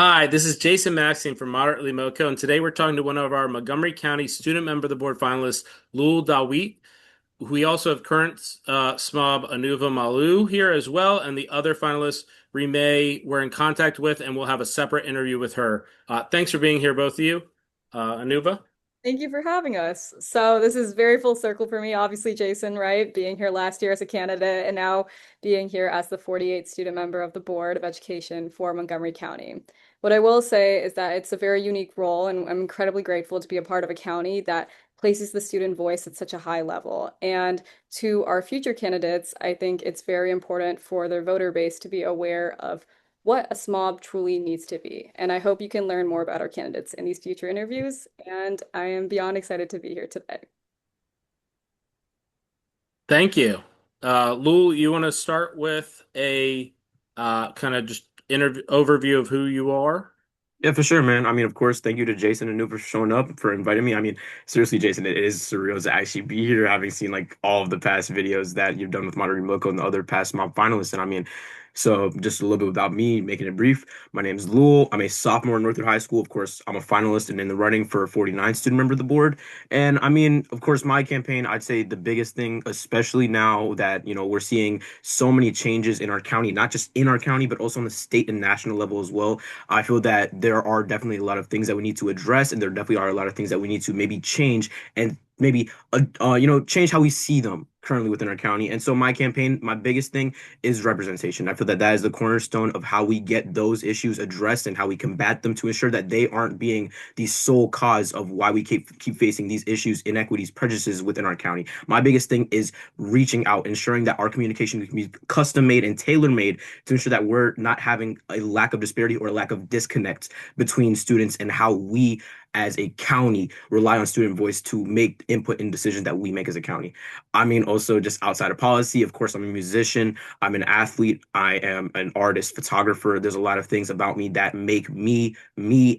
Hi, this is Jason Maxine from Moderately MoCo, and today we're talking to one of our Montgomery County Student Member of the Board finalists, Leul Dawit. We also have current SMOB Anuva Malu here as well, and the other finalists, Remay, we're in contact with, and we'll have a separate interview with her. Thanks for being here, both of you. Anuva? Thank you for having us. So this is very full circle for me. Obviously, Jason, right? Being here last year as a candidate and now being here as the 48th student member of the Board of Education for Montgomery County. What I will say is that it's a very unique role, and I'm incredibly grateful to be a part of a county that places the student voice at such a high level. And to our future candidates, I think it's very important for their voter base to be aware of what a SMOB truly needs to be. And I hope you can learn more about our candidates in these future interviews. And I am beyond excited to be here today. Thank you. Lul, you want to start with a kind of just interview overview of who you are? Yeah, for sure, man. I mean, of course, thank you to Jason and New for showing up, for inviting me. I mean, seriously, Jason, it is surreal to actually be here, having seen like all of the past videos that you've done with Monterey Milko and the other past mob finalists. And I mean, so just a little bit about me, making it brief. My name is Leul. I'm a sophomore in Northwood High School. Of course, I'm a finalist and in the running for 49 student member of the board. And I mean, of course, my campaign, I'd say the biggest thing, especially now that, we're seeing so many changes in our county, not just in our county, but also on the state and national level as well. I feel that there are definitely a lot of things that we need to address, and there definitely are a lot of things that we need to maybe change and maybe change how we see them currently within our county. And so my campaign, my biggest thing is representation. I feel that that is the cornerstone of how we get those issues addressed and how we combat them to ensure that they aren't being the sole cause of why we keep facing these issues, inequities, prejudices within our county. My biggest thing is reaching out, ensuring that our communication can be custom made and tailor made to ensure that we're not having a lack of disparity or a lack of disconnect between students and how we as a county rely on student voice to make input in decisions that we make as a county. I mean, also just outside of policy, of course, I'm a musician, I'm an athlete, I am an artist, photographer. There's a lot of things about me that make me,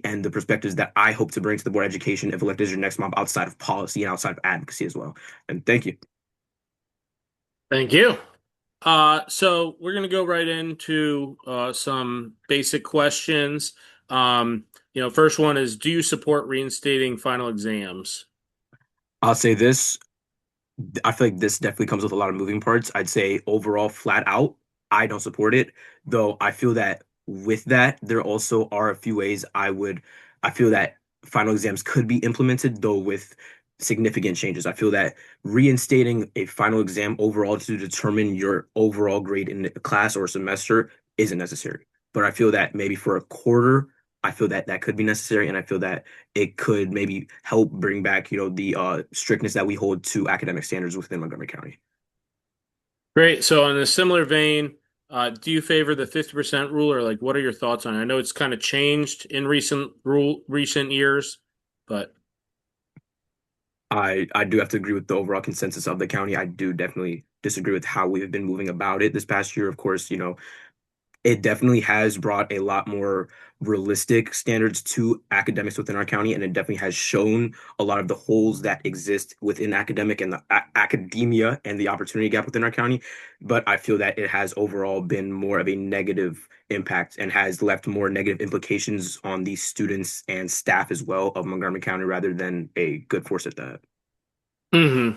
and the perspectives that I hope to bring to the board of education if elected as your next mob outside of policy and outside of advocacy as well. And thank you. Thank you. So we're going to go right into some basic questions. First one is, do you support reinstating final exams? I'll say this. I feel like this definitely comes with a lot of moving parts. I'd say overall, flat out, I don't support it. Though I feel that with that, there also are a few ways I feel that final exams could be implemented, though with significant changes. I feel that reinstating a final exam overall to determine your overall grade in a class or semester isn't necessary. But I feel that maybe for a quarter, I feel that that could be necessary, and I feel that it could maybe help bring back, the strictness that we hold to academic standards within Montgomery County. Great. So in a similar vein, do you favor the 50% rule, or like what are your thoughts on it? I know it's kind of changed in recent years, but I do have to agree with the overall consensus of the county. I do definitely disagree with how we've been moving about it this past year. Of course, it definitely has brought a lot more realistic standards to academics within our county, and it definitely has shown a lot of the holes that exist within academic and the academia and the opportunity gap within our county. But I feel that it has overall been more of a negative impact and has left more negative implications on the students and staff as well of Montgomery County rather than a good force at that. hmm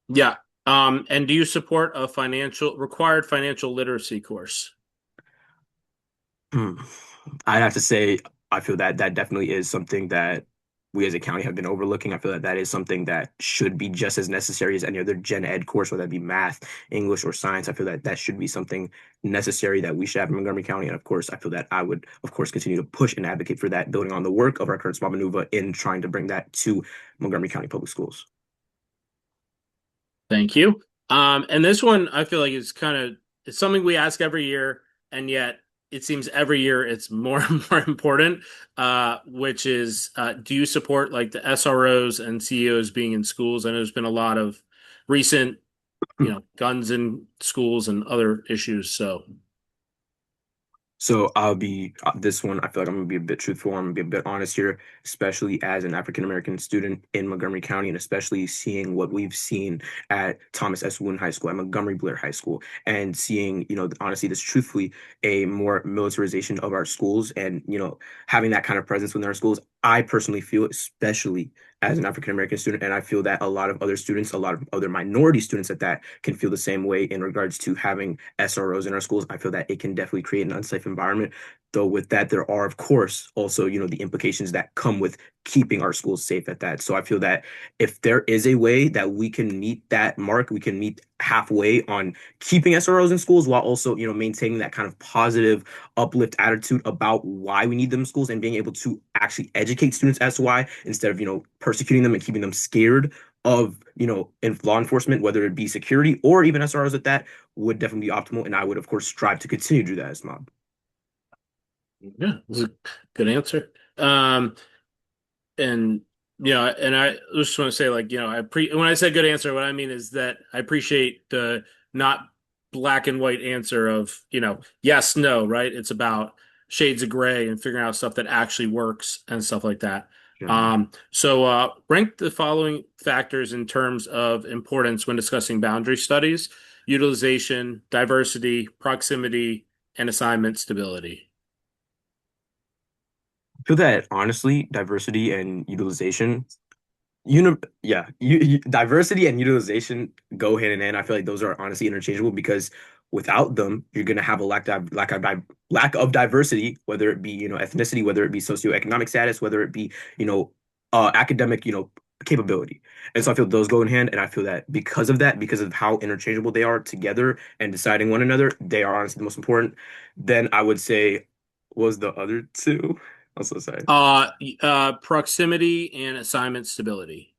yeah. And do you support a required financial literacy course? Hmm. I'd have to say I feel that that definitely is something that we as a county have been overlooking. I feel that that is something that should be just as necessary as any other gen ed course, whether that be math, English, or science. I feel that that should be something necessary that we should have in Montgomery County. And of course, I feel that I would, of course, continue to push and advocate for that, building on the work of our current small maneuver in trying to bring that to Montgomery County Public Schools. Thank you. And this one I feel like is kind of it's something we ask every year, and yet it seems every year it's more and more important. Which is, do you support like the SROs and CEOs being in schools? I know there's been a lot of recent, guns in schools and other issues. So, So I'll be this one. I feel like I'm gonna be a bit truthful. I'm gonna be a bit honest here, especially as an African American student in Montgomery County, and especially seeing what we've seen at Thomas S. Woon High School, at Montgomery Blair High School, and seeing, honestly, this truthfully, a more militarization of our schools, and having that kind of presence within our schools. I personally feel, especially as an African American student, and I feel that a lot of other students, a lot of other minority students at that, can feel the same way in regards to having SROs in our schools. I feel that it can definitely create an unsafe environment. Though with that, there are, of course, also, the implications that come with keeping our schools safe at that. So I feel that if there is a way that we can meet that mark, we can meet halfway on keeping SROs in schools while also, maintaining that kind of positive uplift attitude about why we need them in schools and being able to actually educate students as to why instead of, persecuting them and keeping them scared of, in law enforcement, whether it be security or even SROs at that, would definitely be optimal. And I would, of course, strive to continue to do that as mob. Yeah, it was a good answer. And and I just want to say, like, when I say good answer, what I mean is that I appreciate the not black and white answer of, yes, no, right? It's about shades of gray and figuring out stuff that actually works and stuff like that. Generally. So rank the following factors in terms of importance when discussing boundary studies: utilization, diversity, proximity, and assignment stability. I feel that honestly, diversity and utilization diversity and utilization go hand in hand. I feel like those are honestly interchangeable because without them, you're gonna have a lack of diversity, whether it be ethnicity, whether it be socioeconomic status, whether it be academic capability. And so I feel those go in hand, and I feel that because of how interchangeable they are together and deciding one another, they are honestly the most important. Then I would say was the other two. I'm so sorry. Proximity and assignment stability.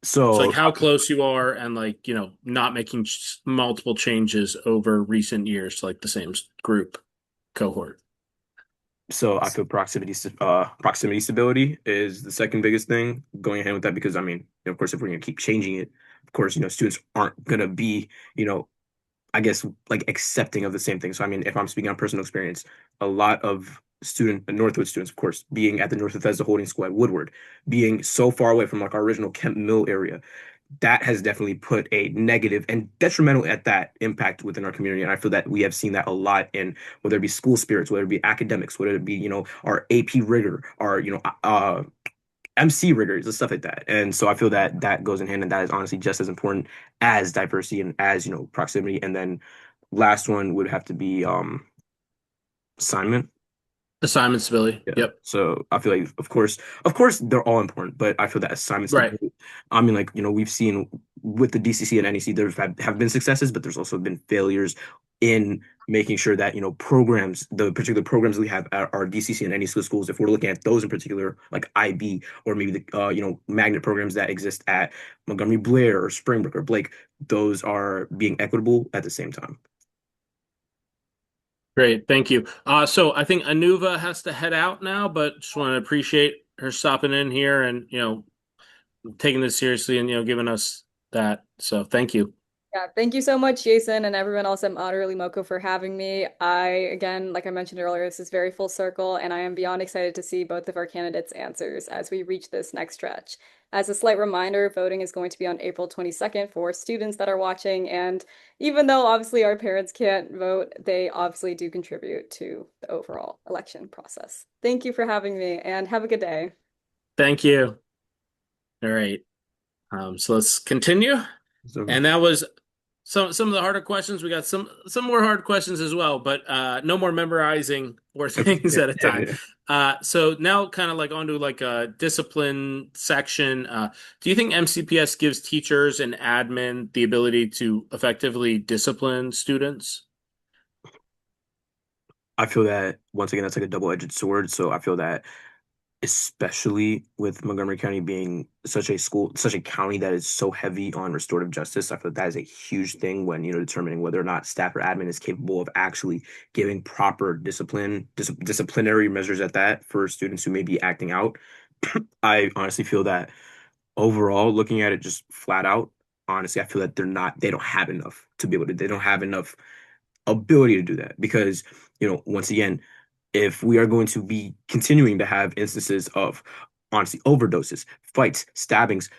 So like So how close you are and like, not making multiple changes over recent years to like the same group cohort. So I feel proximity stability is the second biggest thing going hand with that because I mean, of course, if we're gonna keep changing it, of course, students aren't gonna be, I guess like accepting of the same thing. So I mean, if I'm speaking on personal experience, a lot of Northwood students, of course, being at the North Bethesda Holding School at Woodward, being so far away from like our original Kemp Mill area, that has definitely put a negative and detrimental at that impact within our community. And I feel that we have seen that a lot in whether it be school spirits, whether it be academics, whether it be, our AP rigor, our, MC rigors and stuff like that. And so I feel that that goes in hand and that is honestly just as important as diversity and as, proximity. And then last one would have to be assignment. Assignment stability. Yeah. Yep. So I feel like, of course, they're all important, but I feel that assignment Right. stability. I mean, like, we've seen with the DCC and NEC, there have been successes, but there's also been failures in making sure that, the particular programs we have at our DCC and NEC schools, if we're looking at those in particular, like IB or maybe the, magnet programs that exist at Montgomery Blair or Springbrook or Blake, those are being equitable at the same time. Great. Thank you. So I think Anuva has to head out now, but just want to appreciate her stopping in here and, taking this seriously and, giving us that. So thank you. Yeah, thank you so much, Jason, and everyone else at Moderately MoCo for having me. Again, like I mentioned earlier, this is very full circle, and I am beyond excited to see both of our candidates' answers as we reach this next stretch. As a slight reminder, voting is going to be on April 22nd for students that are watching, and even though obviously our parents can't vote, they obviously do contribute to the overall election process. Thank you for having me, and have a good day. Thank you. All right. So let's continue. So, And that was some of the harder questions. We got some more hard questions as well, but no more memorizing or things yeah, at a yeah, time. yeah. So now kind of like onto like a discipline section. Do you think MCPS gives teachers and admin the ability to effectively discipline students? I feel that once again, that's like a double-edged sword. So I feel that especially with Montgomery County being such a county that is so heavy on restorative justice, I feel that is a huge thing when, determining whether or not staff or admin is capable of actually giving proper disciplinary measures at that for students who may be acting out. I honestly feel that overall, looking at it just flat out, honestly, I feel that they don't have enough to be able to, they don't have enough ability to do that because once again, if we are going to be continuing to have instances of honestly overdoses, fights, stabbings,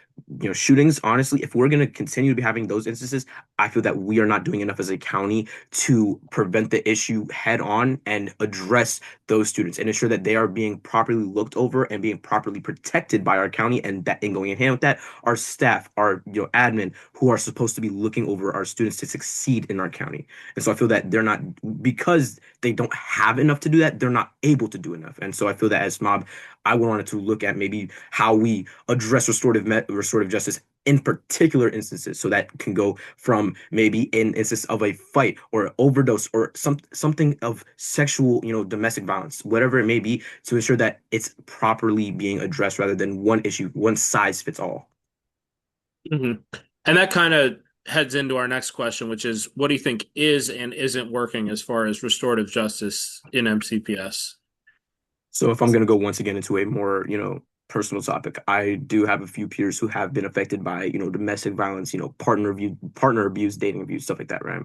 shootings, honestly, if we're going to continue to be having those instances, I feel that we are not doing enough as a county to prevent the issue head on and address those students and ensure that they are being properly looked over and being properly protected by our county. And that, in going in hand with that, our staff, our admin, who are supposed to be looking over our students to succeed in our county. And so I feel that they're not, because they don't have enough to do that, they're not able to do enough. And so I feel that as SMOB, I wanted to look at maybe how we address restorative justice in particular instances, so that can go from maybe in instance of a fight or overdose or something of sexual, domestic violence, whatever it may be, to ensure that it's properly being addressed rather than one issue, one size fits all. Mhm. And that kind of heads into our next question, which is what do you think is and isn't working as far as restorative justice in MCPS? So if I'm going to go once again into a more, personal topic, I do have a few peers who have been affected by, domestic violence, partner abuse, dating abuse, stuff like that, right?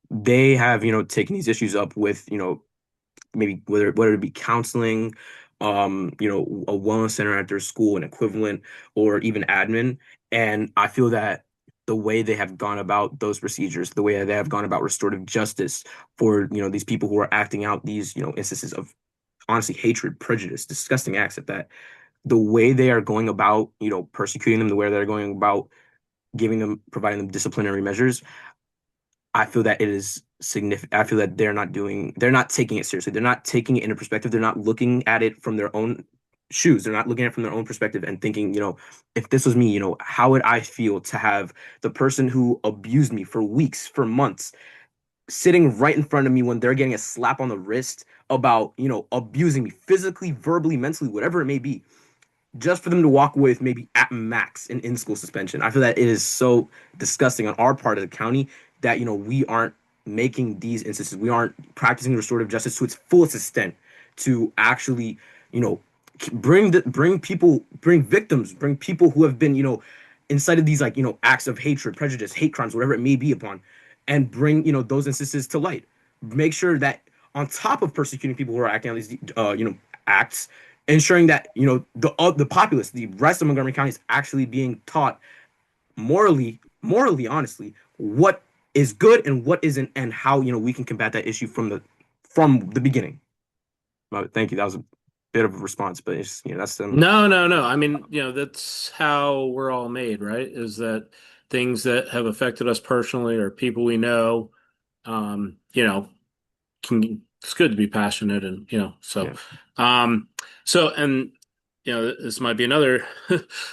They have, taken these issues up with, maybe whether it be counseling, a wellness center at their school, an equivalent, or even admin. And I feel that the way they have gone about those procedures, the way they have gone about restorative justice for, these people who are acting out these, instances of honestly hatred, prejudice, disgusting acts at that, the way they are going about, persecuting them, the way they're going about providing them disciplinary measures, I feel that it is significant. I feel that they're not taking it seriously. They're not taking it into perspective. They're not looking at it from their own shoes. They're not looking at it from their own perspective and thinking, if this was me, how would I feel to have the person who abused me for weeks, for months, sitting right in front of me when they're getting a slap on the wrist about, abusing me physically, verbally, mentally, whatever it may be, just for them to walk away with maybe at max an in-school suspension. I feel that it is so disgusting on our part of the county that, we aren't making these instances, we aren't practicing restorative justice to its fullest extent to actually, you know, bring victims, bring people who have been, incited these like, acts of hatred, prejudice, hate crimes, whatever it may be upon, and bring, those instances to light. Make sure that on top of persecuting people who are acting on these, acts, ensuring that the populace, the rest of Montgomery County, is actually being taught morally, honestly, what is good and what isn't, and how we can combat that issue from the beginning. Thank you. That was a bit of a response, but it's that's No, no, no. I mean, that's how we're all made, right? Is that things that have affected us personally or people we know, um, you know, it's good to be passionate and, yeah. um, and, this might be another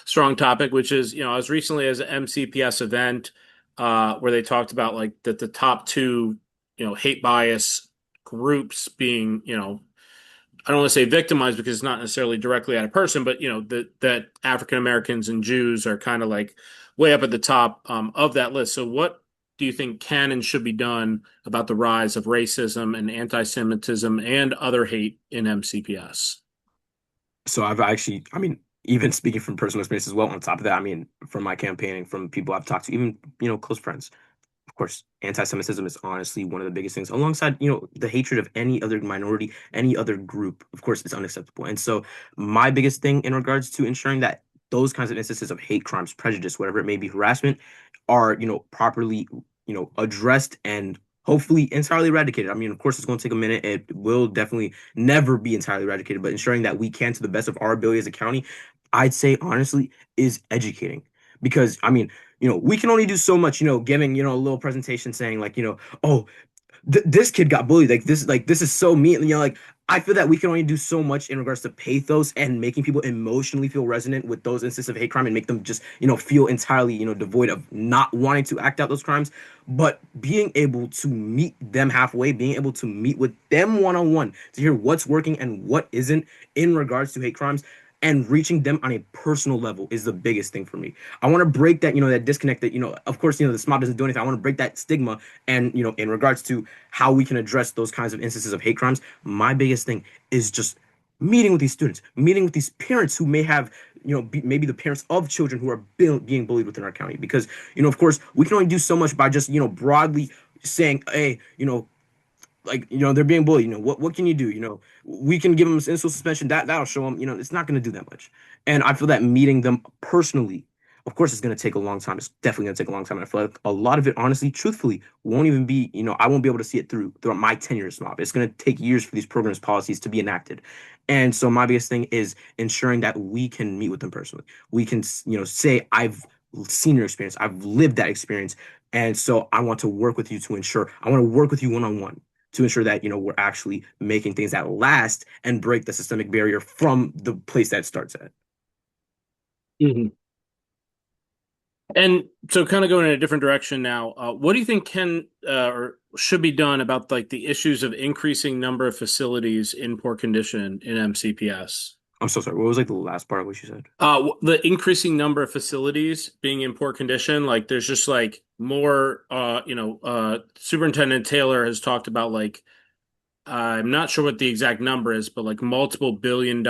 strong topic, which is, I was recently as an MCPS event, where they talked about like that the top two, hate bias groups being, I don't want to say victimized because it's not necessarily directly at a person, but that African Americans and Jews are kind of like way up at the top of that list. So, what do you think can and should be done about the rise of racism and anti-Semitism and other hate in MCPS? So I've actually, I mean, even speaking from personal experience as well. On top of that, I mean, from my campaigning, from people I've talked to, even close friends, of course, anti-Semitism is honestly one of the biggest things, alongside, the hatred of any other minority, any other group, of course, is unacceptable. And so my biggest thing in regards to ensuring that those kinds of instances of hate crimes, prejudice, whatever it may be, harassment, are, properly, addressed and hopefully entirely eradicated. I mean, of course, it's going to take a minute. It will definitely never be entirely eradicated, but ensuring that we can, to the best of our ability as a county, I'd say honestly, is educating. Because I mean, we can only do so much, giving, a little presentation saying like, oh, this kid got bullied. Like this is so mean. Like I feel that we can only do so much in regards to pathos and making people emotionally feel resonant with those instances of hate crime and make them just, feel entirely, devoid of not wanting to act out those crimes. But being able to meet them halfway, being able to meet with them one on one to hear what's working and what isn't in regards to hate crimes, and reaching them on a personal level is the biggest thing for me. I want to break that, that disconnect that, of course, the SMOB doesn't do anything. I want to break that stigma. And, in regards to how we can address those kinds of instances of hate crimes, my biggest thing is just meeting with these students, meeting with these parents who may have, maybe the parents of children who are being bullied within our county. Because, of course, we can only do so much by just, broadly saying, hey, like they're being bullied. What can you do? We can give them instant suspension. That'll show them. It's not going to do that much. And I feel that meeting them personally, of course, it's going to take a long time. It's definitely going to take a long time. And I feel like a lot of it, honestly, truthfully, won't even be. I won't be able to see it throughout my tenure as SMOB. It's going to take years for these programs policies to be enacted. And so my biggest thing is ensuring that we can meet with them personally. We can say I've seen your experience. I've lived that experience. And so I want to work with you to ensure I want to work with you one on one to ensure that we're actually making things that last and break the systemic barrier from the place that it starts at. Mhm. And so, kind of going in a different direction now, what do you think can or should be done about like the issues of increasing number of facilities in poor condition in MCPS? I'm so sorry. What was like the last part of what you said? The increasing number of facilities being in poor condition, like there's just like more, Superintendent Taylor has talked about like I'm not sure what the exact number is, but like multiple $1 billion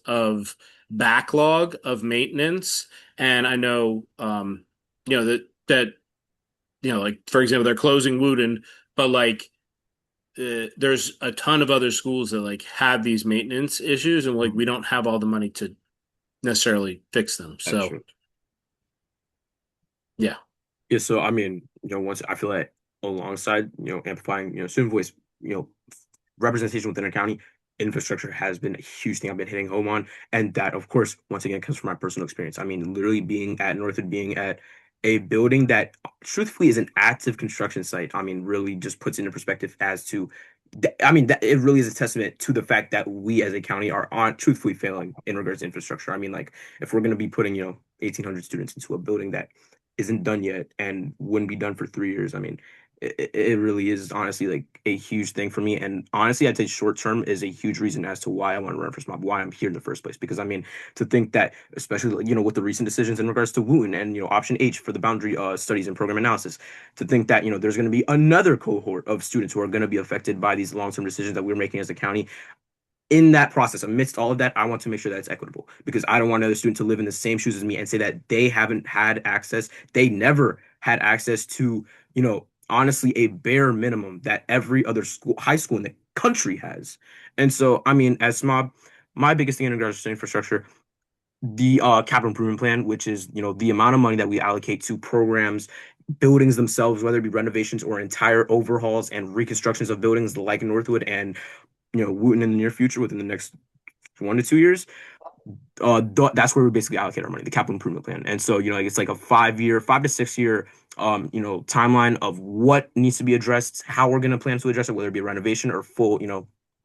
of backlog of maintenance. And I know, like for example, they're closing Wooten, but like there's a ton of other schools that like have these maintenance issues, and like we Mhm. don't have all the money to necessarily fix them. That's So true. yeah. Yeah, so I mean, once I feel like alongside, amplifying, student voice, representation within a county, infrastructure has been a huge thing I've been hitting home on. And that, of course, once again, comes from my personal experience. I mean, literally being at Northwood, being at a building that truthfully is an active construction site, I mean, really just puts into perspective as to, I mean, that it really is a testament to the fact that we as a county are on truthfully failing in regards to infrastructure. I mean, like, if we're going to be putting, 1,800 students into a building that isn't done yet and wouldn't be done for 3 years, I mean, it really is honestly like a huge thing for me. And honestly, I'd say short term is a huge reason as to why I want to run for SMOB, why I'm here in the first place. Because I mean, to think that, especially with the recent decisions in regards to Wooten and option H for the boundary studies and program analysis, to think that there's going to be another cohort of students who are going to be affected by these long term decisions that we're making as a county. In that process, amidst all of that, I want to make sure that it's equitable because I don't want another student to live in the same shoes as me and say that they haven't had access, they never had access to, honestly, a bare minimum that every other school, high school in the country has. And so, I mean, as SMOB, my biggest thing in regards to infrastructure, the capital improvement plan, which is, the amount of money that we allocate to programs, buildings themselves, whether it be renovations or entire overhauls and reconstructions of buildings like Northwood and Wooten in the near future within the next 1 to 2 years, that's where we basically allocate our money, the capital improvement plan. And so, like it's like a 5 year, 5 to 6 year, timeline of what needs to be addressed, how we're going to plan to address it, whether it be a renovation or full,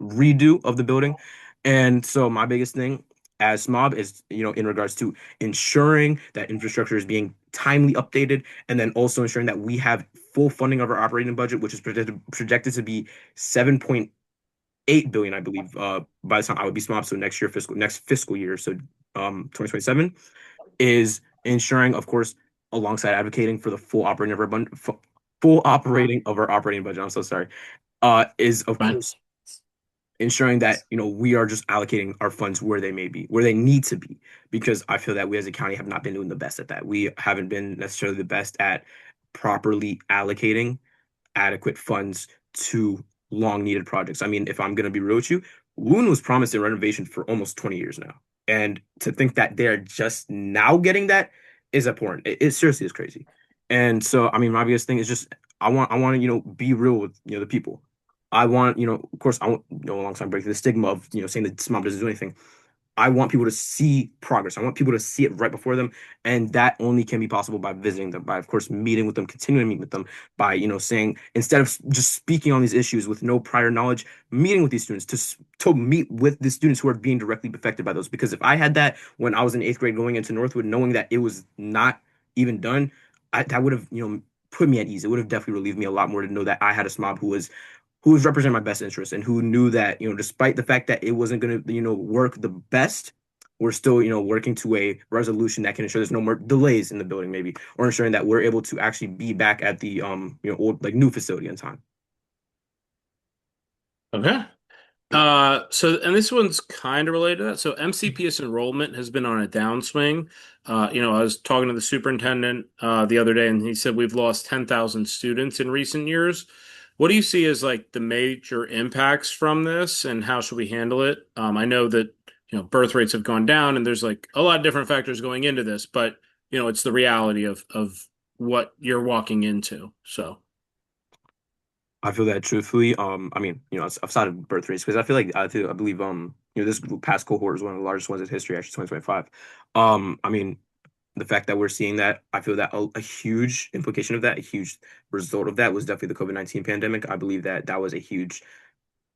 redo of the building. And so, my biggest thing as SMOB is, in regards to ensuring that infrastructure is being timely updated, and then also ensuring that we have full funding of our operating budget, which is projected to be 7.8 billion, I believe, by the time I would be SMOP, so next fiscal year, so 2027, is ensuring, of course, alongside advocating for the full operating of our operating budget. I'm so sorry. Is of Fine. course ensuring that we are just allocating our funds where they may be, where they need to be, because I feel that we as a county have not been doing the best at that. We haven't been necessarily the best at properly allocating adequate funds to long needed projects. I mean, if I'm going to be real with you, Loon was promised a renovation for almost 20 years now. And to think that they're just now getting that is abhorrent. It seriously is crazy. And so, I mean, my biggest thing is just I want to, be real with, the people. I want, of course, I want, alongside breaking the stigma of, saying that SMOB doesn't do anything. I want people to see progress. I want people to see it right before them. And that only can be possible by visiting them, by, of course, meeting with them, continuing to meet with them, by, saying, instead of just speaking on these issues with no prior knowledge, meeting with these students to meet with the students who are being directly affected by those. Because if I had that when I was in eighth grade going into Northwood, knowing that it was not even done, that would have, put me at ease. It would have definitely relieved me a lot more to know that I had a SMOB who was representing my best interest and who knew that, despite the fact that it wasn't going to, work the best, we're still, working to a resolution that can ensure there's no more delays in the building, maybe, or ensuring that we're able to actually be back at the, old, like new facility in time. Okay. And this one's kind of related to that. So MCPS enrollment has been on a downswing. I was talking to the superintendent the other day, and he said we've lost 10,000 students in recent years. what do you see as like the major impacts from this, and how should we handle it? I know that birth rates have gone down, and there's like a lot of different factors going into this, but it's the reality of what you're walking into. So, I feel that truthfully, I mean, outside of birth rates, because I believe, this past cohort is one of the largest ones in history, actually, 2025. I mean, the fact that we're seeing that, I feel that a huge implication of that, a huge result of that was definitely the COVID-19 pandemic. I believe that that was a huge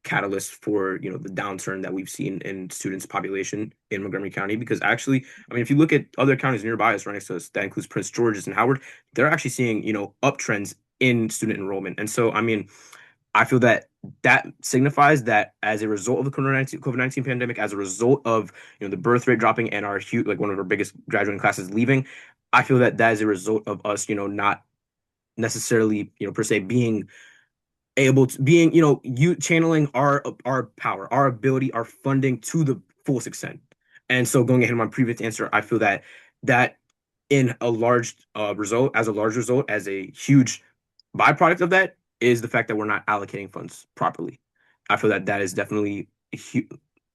catalyst for, the downturn that we've seen in students population in Montgomery County. Because actually, I mean, if you look at other counties nearby us right next to us, that includes Prince George's and Howard, they're actually seeing, uptrends in student enrollment. And so, I mean, I feel that that signifies that as a result of the COVID-19 pandemic, as a result of the birth rate dropping and our huge, like one of our biggest graduating classes leaving, I feel that that is a result of us, not necessarily, per se being able to being, you channeling our power, our ability, our funding to the fullest extent. And so going ahead of my previous answer, I feel that that in a large result, as a huge byproduct of that is the fact that we're not allocating funds properly. I feel that that is definitely a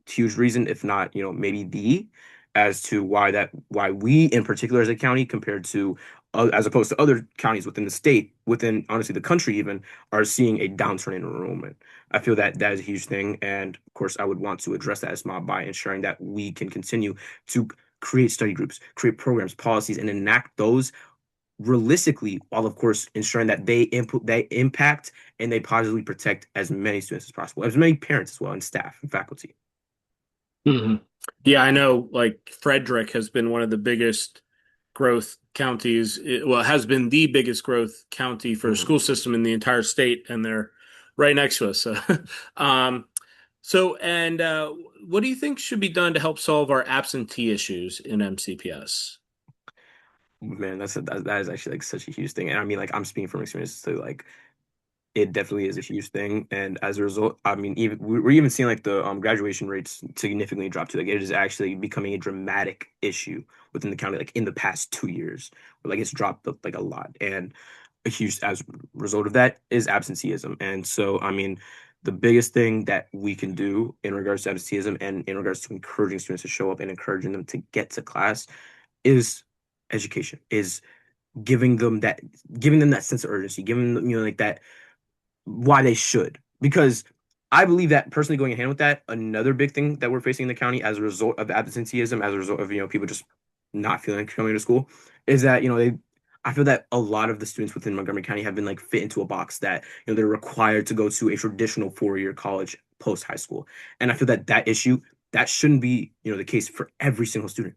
huge reason, if not, maybe as to why we in particular as a county compared to as opposed to other counties within the state, within honestly the country even, are seeing a downturn in enrollment. I feel that that is a huge thing, and of course, I would want to address that as mob by ensuring that we can continue to create study groups, create programs, policies, and enact those realistically, while of course ensuring that they impact and they positively protect as many students as possible, as many parents as well, and staff and faculty. mhm. Yeah, I know like Frederick has been one of the biggest growth counties. Well, it has been the biggest growth county for a Mhm. school system in the entire state, and they're right next to us. So, um, and what do you think should be done to help solve our absentee issues in MCPS? Man, that is actually like such a huge thing, and I mean, like I'm speaking from experience too. Like it definitely is a huge thing, and as a result, I mean, even we're even seeing like the graduation rates significantly drop too. Like it is actually becoming a dramatic issue within the county. Like in the past 2 years, where, like it's dropped like a lot, and a huge as a result of that is absenteeism. And so, I mean, the biggest thing that we can do in regards to absenteeism and in regards to encouraging students to show up and encouraging them to get to class is education, is giving them that sense of urgency, giving them, like that why they should. Because I believe that personally going hand with that, another big thing that we're facing in the county as a result of absenteeism, as a result of, people just not feeling like coming to school, is that, I feel that a lot of the students within Montgomery County have been like fit into a box that, they're required to go to a traditional 4-year college post high school. And I feel that that issue, that shouldn't be, the case for every single student.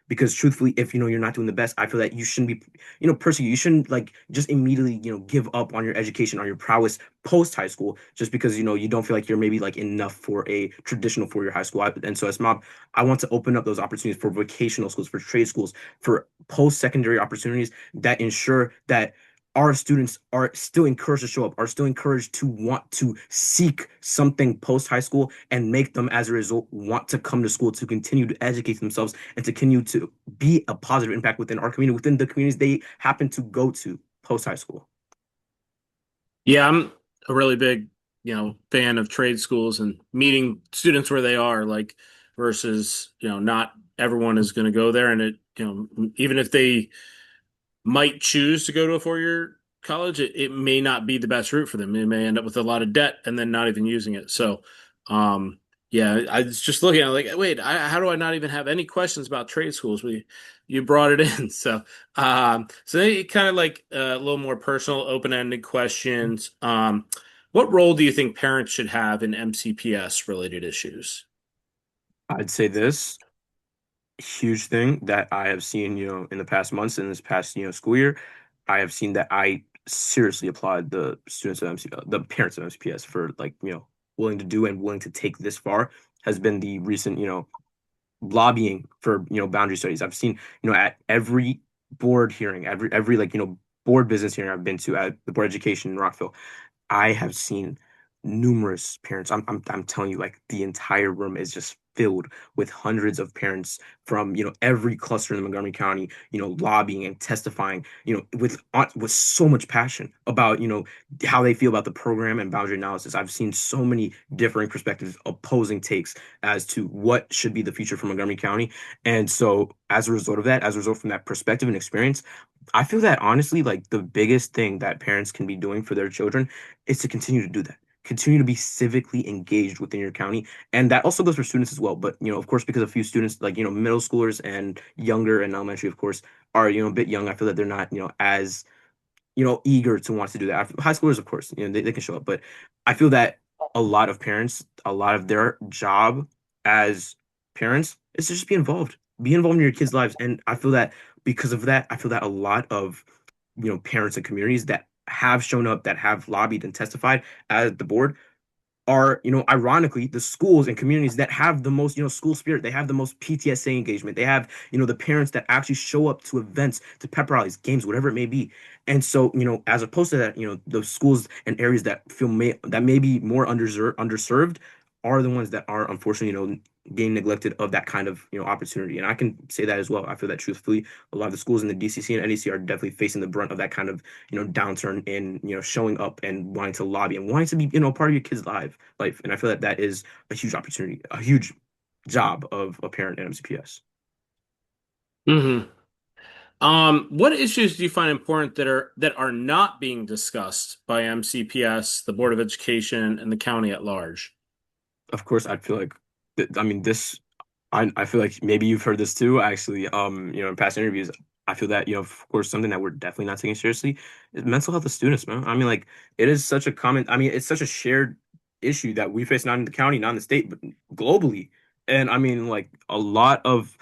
Because truthfully, if you're not doing the best, I feel that you shouldn't be, personally, you shouldn't like just immediately, give up on your education, on your prowess post high school, just because you don't feel like you're maybe like enough for a traditional 4-year high school. And so as mob, I want to open up those opportunities for vocational schools, for trade schools, for post secondary opportunities that ensure that our students are still encouraged to show up, are still encouraged to want to seek something post high school, and make them as a result want to come to school to continue to educate themselves and to continue to be a positive impact within our community, within the communities they happen to go to post high school. Yeah, I'm a really big, fan of trade schools and meeting students where they are, like versus, not everyone is going to go there. And even if they might choose to go to a 4-year college, it may not be the best route for them. They may end up with a lot of debt and then not even using it. So, yeah, I was just looking at it like, wait, how do I not even have any questions about trade schools? You brought it in. So it kind of like a little more personal, open-ended questions. What role do you think parents should have in MCPS related issues? I'd say this huge thing that I have seen, in the past months in this past, school year, I have seen that I seriously applaud the students of the parents of MCPS for like, willing to do and willing to take this far has been the recent, lobbying for, boundary studies. I've seen, at every board hearing, every like, board business hearing I've been to at the Board of Education in Rockville, I have seen numerous parents. I'm telling you, like the entire room is just filled with hundreds of parents from, every cluster in Montgomery County, lobbying and testifying, with so much passion about, how they feel about the program and boundary analysis. I've seen so many differing perspectives, opposing takes as to what should be the future for Montgomery County. And so as a result of that, as a result from that perspective and experience, I feel that honestly, like the biggest thing that parents can be doing for their children is to continue to do that. Continue to be civically engaged within your county. And that also goes for students as well. But, of course, because a few students, like, middle schoolers and younger and elementary, of course, are, a bit young, I feel that they're not, as, eager to want to do that. High schoolers, of course, they can show up. But I feel that a lot of parents, a lot of their job as parents is to just be involved. Be involved in your kids' lives. And I feel that because of that, I feel that a lot of parents and communities that have shown up, that have lobbied and testified at the board are, ironically, the schools and communities that have the most, school spirit. They have the most PTSA engagement. They have, the parents that actually show up to events, to pep rallies, games, whatever it may be. And so, as opposed to that, the schools and areas that that may be more underserved are the ones that are unfortunately, being neglected of that kind of, opportunity. And I can say that as well. I feel that truthfully, a lot of the schools in the DCC and NEC are definitely facing the brunt of that kind of, downturn in, showing up and wanting to lobby and wanting to be, part of your kid's life. And I feel that that is a huge opportunity, a huge job of a parent at MCPS. Hmm. What issues do you find important that are not being discussed by MCPS, the Board of Education, and the county at large? Of course, I feel like, I mean, I feel like maybe you've heard this too, actually, in past interviews. I feel that, of course, something that we're definitely not taking seriously is mental health of students, man. I mean, like, it is such a it's such a shared issue that we face not in the county, not in the state, but globally. And I mean, like, a lot of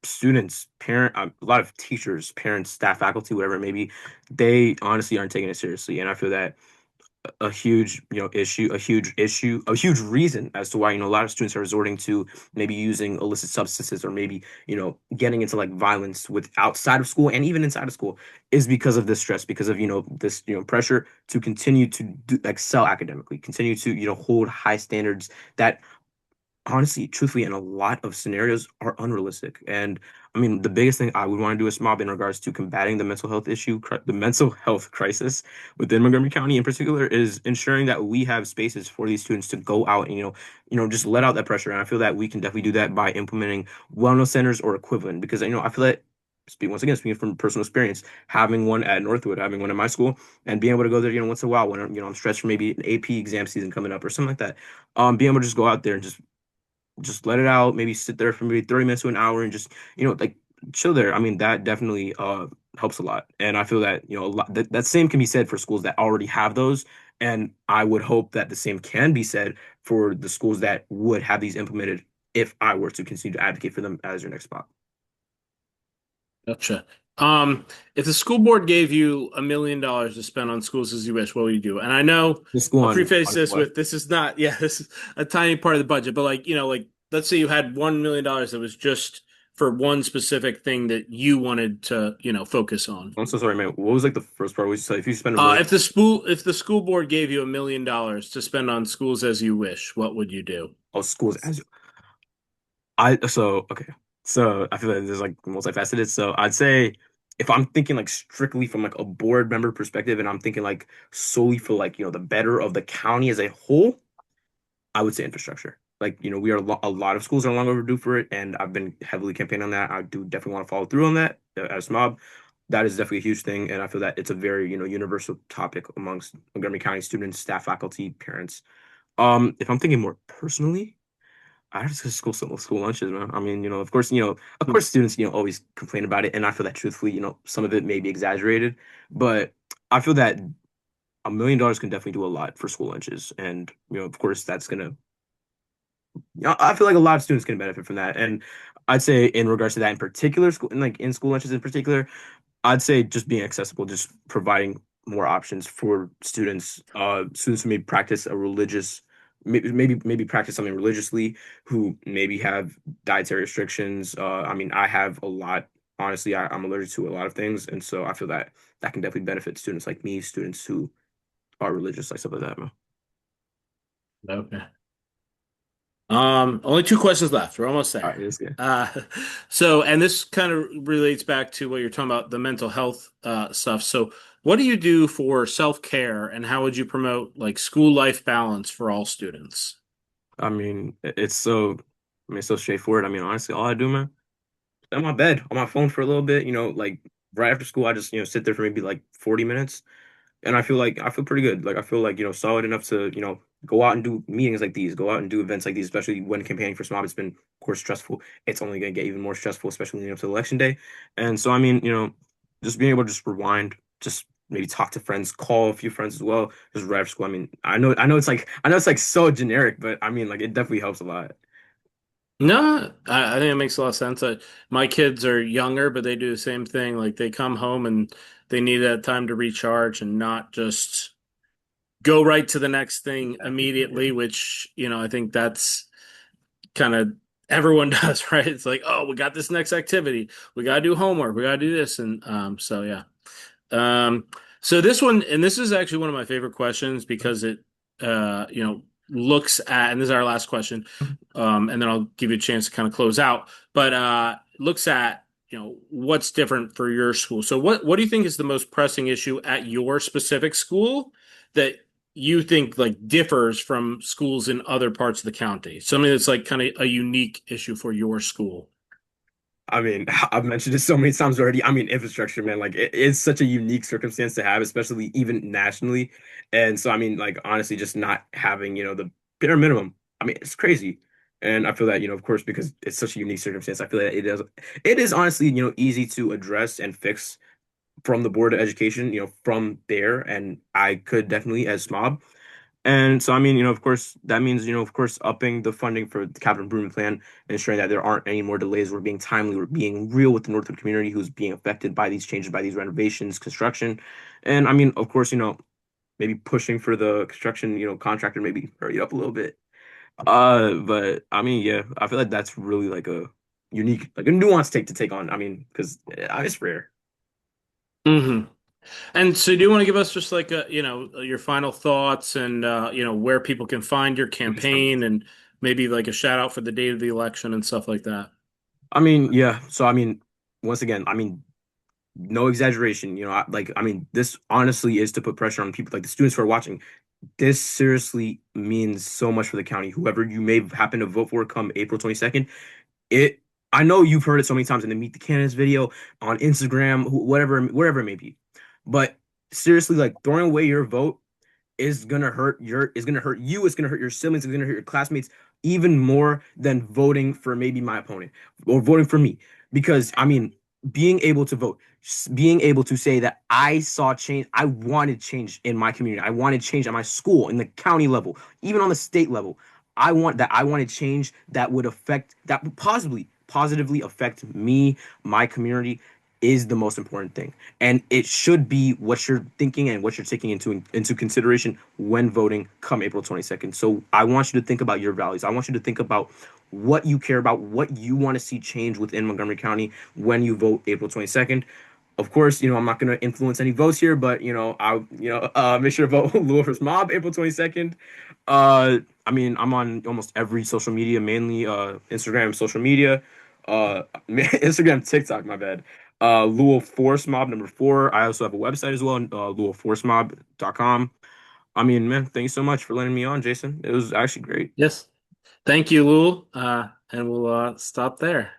students, a lot of teachers, parents, staff, faculty, whatever it may be, they honestly aren't taking it seriously. And I feel that a huge a huge reason as to why a lot of students are resorting to maybe using illicit substances or maybe getting into like violence with outside of school and even inside of school is because of this stress, because of this pressure to continue to excel academically, continue to hold high standards that honestly, truthfully, in a lot of scenarios are unrealistic. And I mean, the biggest thing I would want to do as SMOB in regards to combating the mental health the mental health crisis within Montgomery County in particular, is ensuring that we have spaces for these students to go out and, just let out that pressure. And I feel that we can definitely do that by implementing wellness centers or equivalent, because, I feel that once again, speaking from personal experience, having one at Northwood, having one at my school, and being able to go there, once in a while when I'm stressed for maybe an AP exam season coming up or something like that, being able to just go out there and just let it out, maybe sit there for maybe 30 minutes to an hour and just, like chill there. I mean, that definitely helps a lot. And I feel that, a lot that same can be said for schools that already have those. And I would hope that the same can be said for the schools that would have these implemented if I were to continue to advocate for them as your next spot. Gotcha. If the school board gave you $1 million to spend on schools as you wish, what would you do? And I know The school I'll preface on this what? with this is not, yeah, this is a tiny part of the budget, but like, like let's say you had $1 million that was just for one specific thing that you wanted to, focus on. I'm so sorry, man. What was like the first part? Was you say if you spend $1 million? If the school board gave you $1 million to spend on schools as you wish, what would you do? Oh, schools as okay. So I feel like there's like multifaceted. So I'd say if I'm thinking like strictly from like a board member perspective and I'm thinking like solely for like, the better of the county as a whole, I would say infrastructure. Like, we are a lot of schools are long overdue for it, and I've been heavily campaigning on that. I do definitely want to follow through on that as mob. That is definitely a huge thing, and I feel that it's a very, universal topic amongst Montgomery County students, staff, faculty, parents. If I'm thinking more personally, I just school lunches, man. I mean, of course, students, always complain about it, and I feel that truthfully, some of it may be exaggerated, but I feel that $1 million can definitely do a lot for school lunches, and of course, that's gonna. I feel like a lot of students can benefit from that, and I'd say in regards to that in particular, school, and like in school lunches in particular, I'd say just being accessible, just providing more options for students who may practice a religious, maybe practice something religiously, who maybe have dietary restrictions. I mean, I have a lot. Honestly, I'm allergic to a lot of things, and so I feel that that can definitely benefit students like me, students who are religious, like stuff like that, man. Okay. Only two questions left. We're almost All there. right, that's good. Uh, so, and this kind of relates back to what you're talking about, the mental health stuff. So, what do you do for self-care, and how would you promote like school life balance for all students? I mean, it's so straightforward. I mean, honestly, all I do, man, on my bed, on my phone for a little bit, like right after school, I just, sit there for maybe like 40 minutes. And I feel pretty good. Like I feel like, solid enough to, go out and do meetings like these, go out and do events like these, especially when campaigning for SMOB. It's been, of course, stressful. It's only gonna get even more stressful, especially leading up to election day. And so I mean, just being able to just rewind, just maybe talk to friends, call a few friends as well, just right after school. I mean, I know it's like so generic, but I mean like it definitely helps a lot. No, I think it makes a lot of sense. My kids are younger, but they do the same thing. Like they come home and they need that time to recharge and not just go right to the next thing immediately, which, I think that's kind of everyone does, right? It's like, oh, we got this next activity. We got to do homework. We got to do this. And so, yeah. Um, so this one, and this is actually one of my favorite questions because it, looks at, and this is our last question, and then I'll give you a chance to kind of close out, but looks at, what's different for your school. So what do you think is the most pressing issue at your specific school that you think like differs from schools in other parts of the county? Something that's like kind of a unique issue for your school. I mean, I've mentioned it so many times already. I mean, infrastructure, man, like it is such a unique circumstance to have, especially even nationally. And so, I mean, like honestly, just not having, the bare minimum. I mean, it's crazy. And I feel that, of course, because it's such a unique circumstance, I feel that it is honestly, easy to address and fix from the Board of Education, from there. And I could definitely, as SMOB, and so, I mean, of course, that means, of course, upping the funding for the capital improvement plan and ensuring that there aren't any more delays. We're being timely. We're being real with the Northwood community who's being affected by these changes, by these renovations, construction. And I mean, of course, maybe pushing for the construction, contractor maybe hurry up a little bit. But I mean, yeah, I feel like that's really like a unique, like a nuanced take on. I mean, because it's rare. Hmm. And so do you want to give us just like your final thoughts and where people can find your campaign and maybe like a shout out for the date of the election and stuff like that? I mean, yeah. So, I mean, once again, I mean, no exaggeration, I mean, this honestly is to put pressure on people like the students who are watching. This seriously means so much for the county. Whoever you may happen to vote for come April 22nd, it I know you've heard it so many times in the Meet the Candidates video on Instagram, whatever, wherever it may be. But seriously, like throwing away your vote is gonna hurt you, it's gonna hurt your siblings, it's gonna hurt your classmates even more than voting for maybe my opponent or voting for me. Because I mean, being able to vote, being able to say that I saw change, I wanted change in my community, I wanted change at my school, in the county level, even on the state level. I wanted change that would affect that would positively affect me, my community is the most important thing. And it should be what you're thinking and what you're taking into consideration when voting come April 22nd. So I want you to think about your values. I want you to think about what you care about, what you want to see change within Montgomery County when you vote April 22nd. Of course, I'm not going to influence any votes here, but I'll make sure to vote Louis for Mob April 22nd. I mean, I'm on almost every social media, mainly Instagram, social media, Instagram, TikTok, my bad. Louisville Force Mob number four. I also have a website as well, LouisvilleForceMob.com. I mean, man, thank you so much for letting me on, Jason. It was actually great. Yes. Thank you, Lul. And we'll stop there.